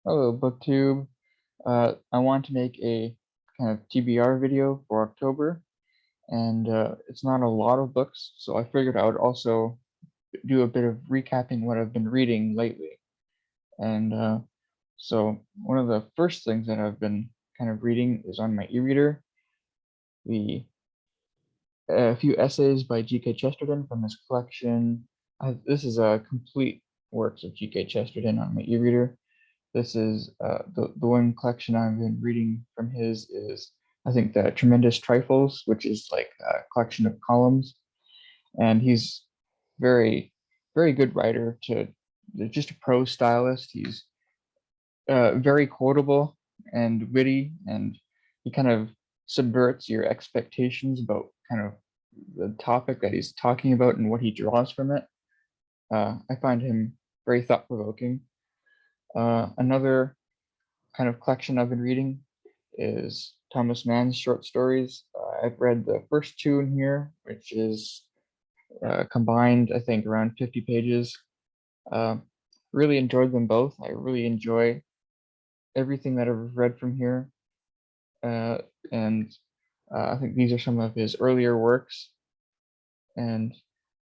Hello, BookTube. I want to make a kind of TBR video for October, and it's not a lot of books, so I figured I would also do a bit of recapping what I've been reading lately. And so one of the first things that I've been kind of reading is on my e-reader, the a few essays by G.K. Chesterton from his collection. This is a complete works of G.K. Chesterton on my e-reader. This is the one collection I've been reading from his is, I think, the Tremendous Trifles, which is like a collection of columns. And he's very, very good writer, to just a prose stylist. He's very quotable and witty, and he kind of subverts your expectations about kind of the topic that he's talking about and what he draws from it. I find him very thought-provoking. Another kind of collection I've been reading is Thomas Mann's short stories. I've read the first two in here, which is combined, I think, around 50 pages. Really enjoyed them both. I really enjoy everything that I've read from here. And I think these are some of his earlier works, and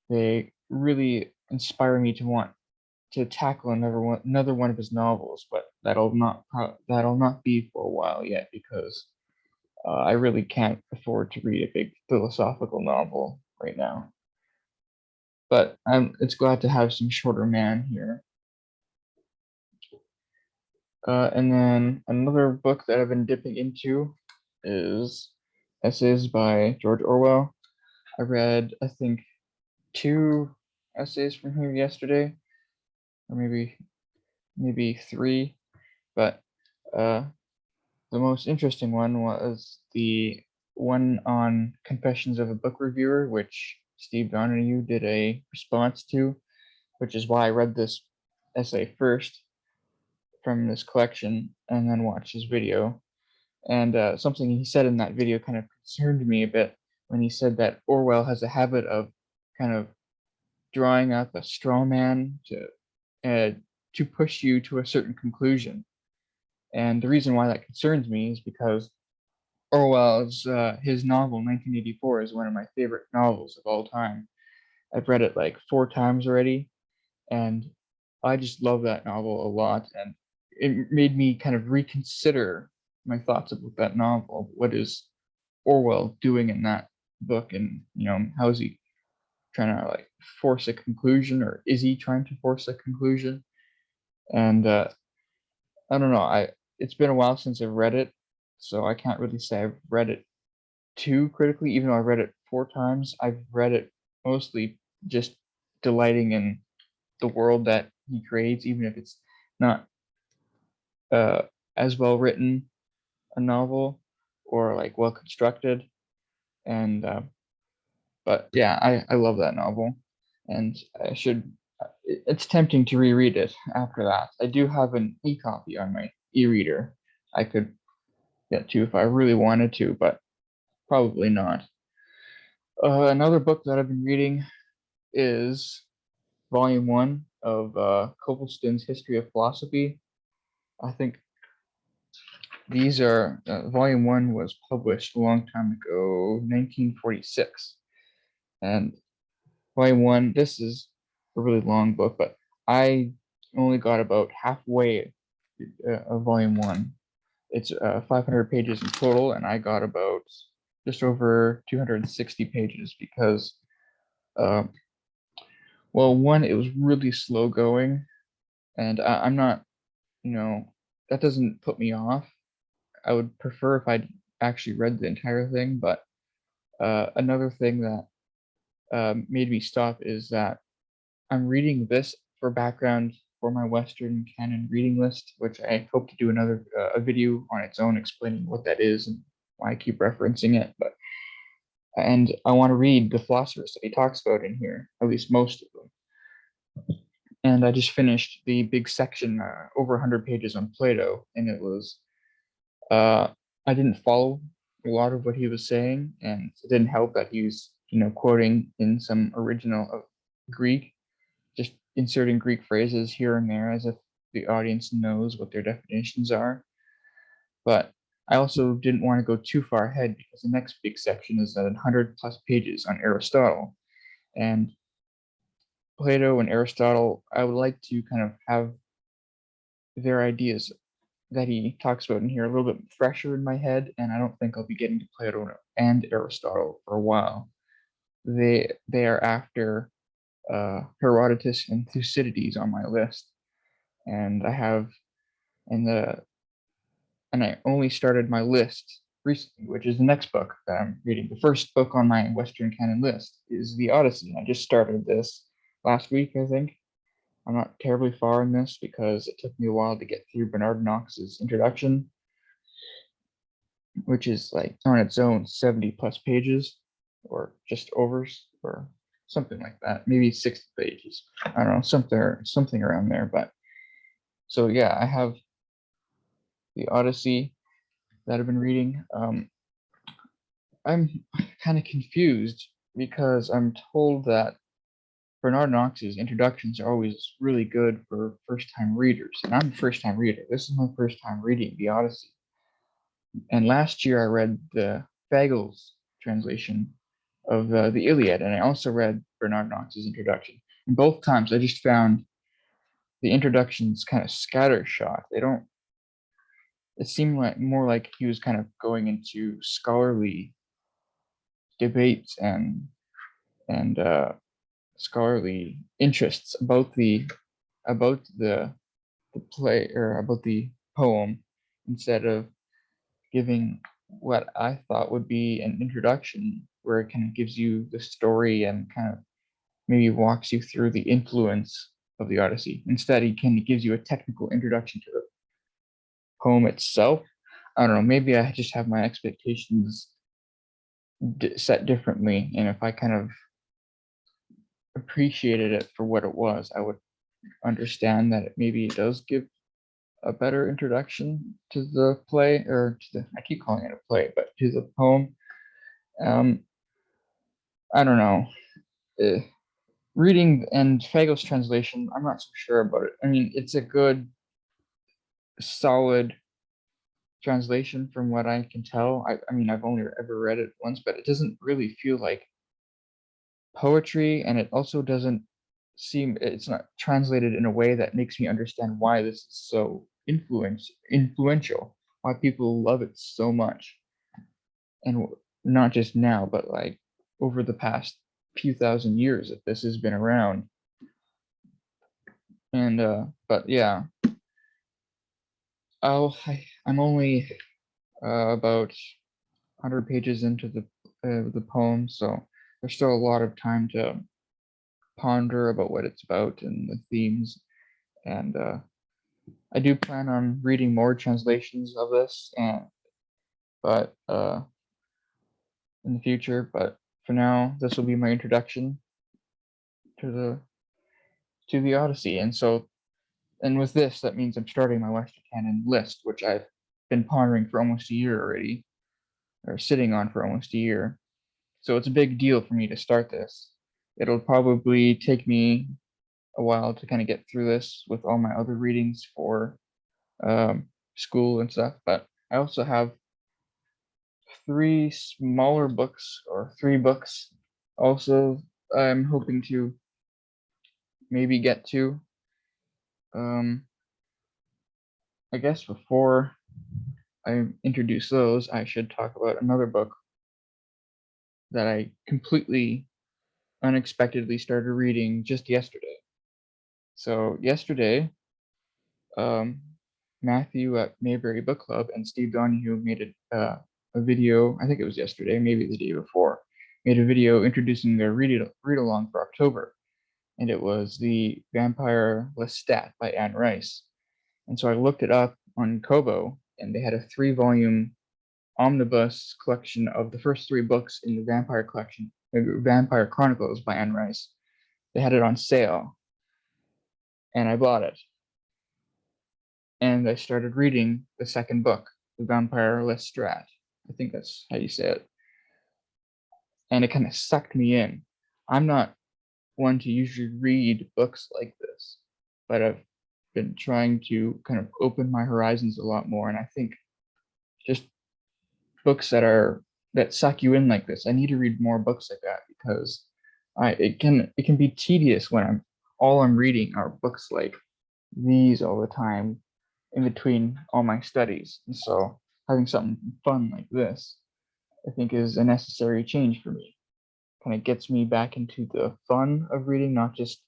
they really inspire me to want to tackle another one of his novels, but that'll not be for a while yet, because I really can't afford to read a big philosophical novel right now. But it's glad to have some shorter Mann here. And then another book that I've been dipping into is essays by George Orwell. I read, I think, 2 essays from him yesterday, or maybe 3, but the most interesting one was the one on Confessions of a Book Reviewer, which Steve Donahue did a response to, which is why I read this essay first from this collection and then watched his video. And something he said in that video kind of concerned me a bit, when he said that Orwell has a habit of kind of drawing up a straw man to push you to a certain conclusion. And the reason why that concerns me is because Orwell's his novel 1984 is one of my favorite novels of all time. I've read it like 4 times already, and I just love that novel a lot. And it made me kind of reconsider my thoughts about that novel. What is Orwell doing in that book, and how is he trying to like force a conclusion, or is he trying to force a conclusion? And I don't know. It's been a while since I've read it, so I can't really say I've read it too critically. Even though I read it 4 times, I've read it mostly just delighting in the world that he creates, even if it's not as well written a novel or like well constructed. And but yeah, I love that novel, and it's tempting to reread it after that. I do have an e-copy on my e-reader I could get to if I really wanted to, but probably not. Another book that I've been reading is Volume 1 of Copleston's History of Philosophy. I think these are, Volume 1 was published a long time ago, 1946. And Volume 1, this is a really long book, but I only got about halfway of Volume 1. It's 500 pages in total, and I got about just over 260 pages because, well, one, it was really slow going, and I'm not, that doesn't put me off. I would prefer if I'd actually read the entire thing, but another thing that made me stop is that I'm reading this for background for my Western canon reading list, which I hope to do another a video on its own explaining what that is and why I keep referencing it. And I want to read the philosophers that he talks about in here, at least most of them. And I just finished the big section, over 100 pages on Plato, and it was I didn't follow a lot of what he was saying, and it didn't help that he was, quoting in some original Greek, just inserting Greek phrases here and there as if the audience knows what their definitions are. But I also didn't want to go too far ahead because the next big section is 100 plus pages on Aristotle. And Plato and Aristotle, I would like to kind of have their ideas that he talks about in here a little bit fresher in my head, and I don't think I'll be getting to Plato and Aristotle for a while. They are after Herodotus and Thucydides on my list, and I have and I only started my list recently, which is the next book that I'm reading. The first book on my Western canon list is the Odyssey. I just started this last week, I think. I'm not terribly far in this because it took me a while to get through Bernard Knox's introduction, which is like on its own 70 plus pages, or just overs, or something like that. Maybe 60 pages. I don't know, something around there. But so yeah, I have the Odyssey that I've been reading. I'm kind of confused because I'm told that Bernard Knox's introductions are always really good for first-time readers, and I'm a first-time reader. This is my first time reading the Odyssey. And last year I read the Fagel's translation of the Iliad, and I also read Bernard Knox's introduction. And both times I just found the introductions kind of scattershot. It seemed like more like he was kind of going into scholarly debates and scholarly interests about the play, or about the poem, instead of giving what I thought would be an introduction where it kind of gives you the story and kind of maybe walks you through the influence of the Odyssey. Instead, he kind of gives you a technical introduction to the poem itself. I don't know, maybe I just have my expectations set differently, and if I kind of appreciated it for what it was, I would understand that maybe it does give a better introduction to the play, or to the, I keep calling it a play, but to the poem. I don't know. Reading and Fagel's translation, I'm not so sure about it. I mean, it's a good, solid translation from what I can tell. I mean, I've only ever read it once, but it doesn't really feel like poetry, and it also doesn't seem, it's not translated in a way that makes me understand why this is so influential, why people love it so much, and not just now, but like over the past few thousand years that this has been around. And but yeah, I'm only about 100 pages into the poem, so there's still a lot of time to ponder about what it's about and the themes. And I do plan on reading more translations of this, but in the future. But for now, this will be my introduction to the Odyssey. And with this, that means I'm starting my Western canon list, which I've been pondering for almost a year already, or sitting on for almost a year. So it's a big deal for me to start this. It'll probably take me a while to kind of get through this with all my other readings for school and stuff, but I also have 3 smaller books, or 3 books also I'm hoping to maybe get to. I guess before I introduce those, I should talk about another book that I completely unexpectedly started reading just yesterday. So yesterday, Matthew at Mayberry Book Club and Steve Donahue made a video, I think it was yesterday, maybe the day before, made a video introducing their read-along for October. And it was The Vampire Lestat by Anne Rice. And so I looked it up on Kobo, and they had a 3-volume omnibus collection of the first 3 books in the Vampire collection, Vampire Chronicles by Anne Rice. They had it on sale, and I bought it. And I started reading the second book, The Vampire Lestat. I think that's how you say it. And it kind of sucked me in. I'm not one to usually read books like this, but been trying to kind of open my horizons a lot more, and I think just books that suck you in like this. I need to read more books like that because it can be tedious when I'm reading are books like these all the time in between all my studies. And so having something fun like this, I think, is a necessary change for me. Kind of gets me back into the fun of reading, not just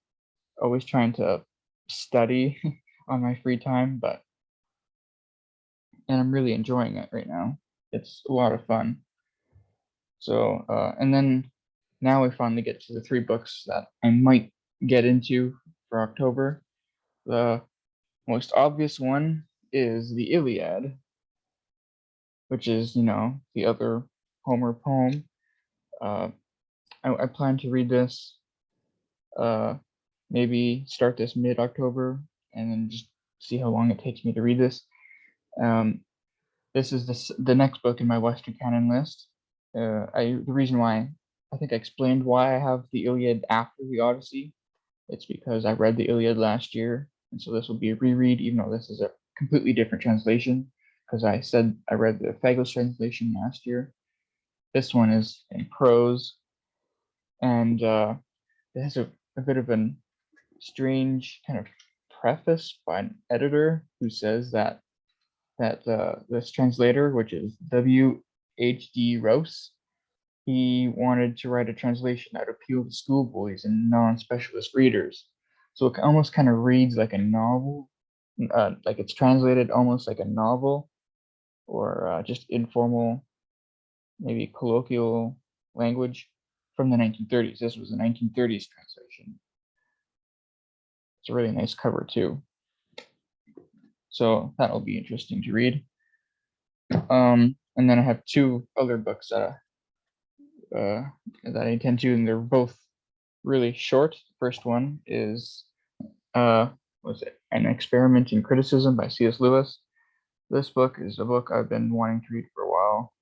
always trying to study on my free time, and I'm really enjoying it right now. It's a lot of fun. So, and then now we finally get to the 3 books that I might get into for October. The most obvious one is the Iliad, which is, the other Homer poem. I plan to read this, maybe start this mid-October, and then just see how long it takes me to read this. This is the next book in my Western canon list. The reason why, I think I explained why I have the Iliad after the Odyssey. It's because I read the Iliad last year, and so this will be a reread, even though this is a completely different translation, because I said I read the Phagos translation last year. This one is in prose, and it has a bit of a strange kind of preface by an editor who says that this translator, which is W.H.D. Rouse, he wanted to write a translation that appealed to schoolboys and non-specialist readers. So it almost kind of reads like a novel, like it's translated almost like a novel, or just informal, maybe colloquial language from the 1930s. This was a 1930s translation. It's a really nice cover too. So that'll be interesting to read. And then I have 2 other books that I intend to, and they're both really short. The first one is was it An Experiment in Criticism by C.S. Lewis. This book is a book I've been wanting to read for a while.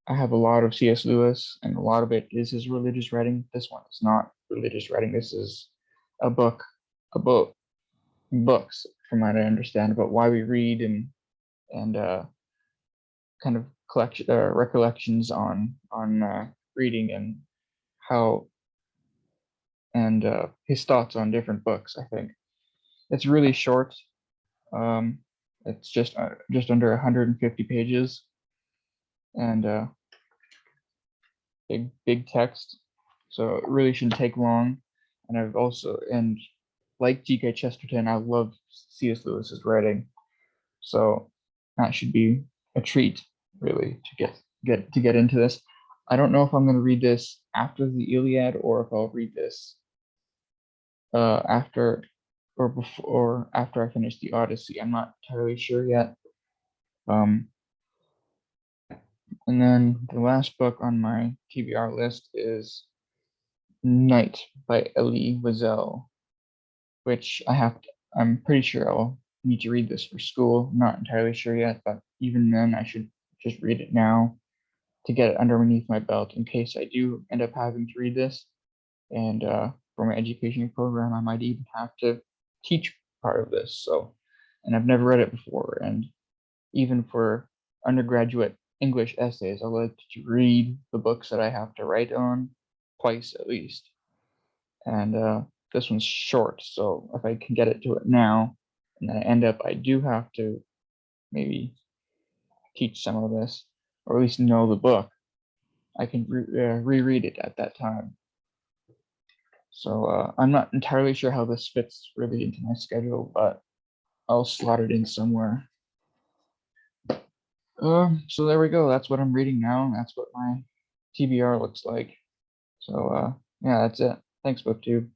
I have a lot of C.S. Lewis, and a lot of it is his religious writing. This one is not religious writing. This is a book about books, from what I understand, about why we read, and kind of recollections on reading, and how, and his thoughts on different books. I think it's really short. It's just under 150 pages, and big text, so it really shouldn't take long. And like G.K. Chesterton, I love C.S. Lewis's writing, so that should be a treat, really, to get into this. I don't know if I'm going to read this after the Iliad, or if I'll read this after or before or after I finish the Odyssey. I'm not entirely sure yet. And then the last book on my TBR list is Night by Elie Wiesel, which I'm pretty sure I'll need to read this for school. I'm not entirely sure yet, but even then I should just read it now to get it underneath my belt in case I do end up having to read this. And for my education program, I might even have to teach part of this. So, and I've never read it before. And even for undergraduate English essays, I like to read the books that I have to write on twice at least. And this one's short, so if I can get it to it now, and then I do have to maybe teach some of this, or at least know the book, I can reread it at that time. So I'm not entirely sure how this fits really into my schedule, but I'll slot it in somewhere. So there we go. That's what I'm reading now. That's what my TBR looks like. So yeah, that's it. Thanks, BookTube.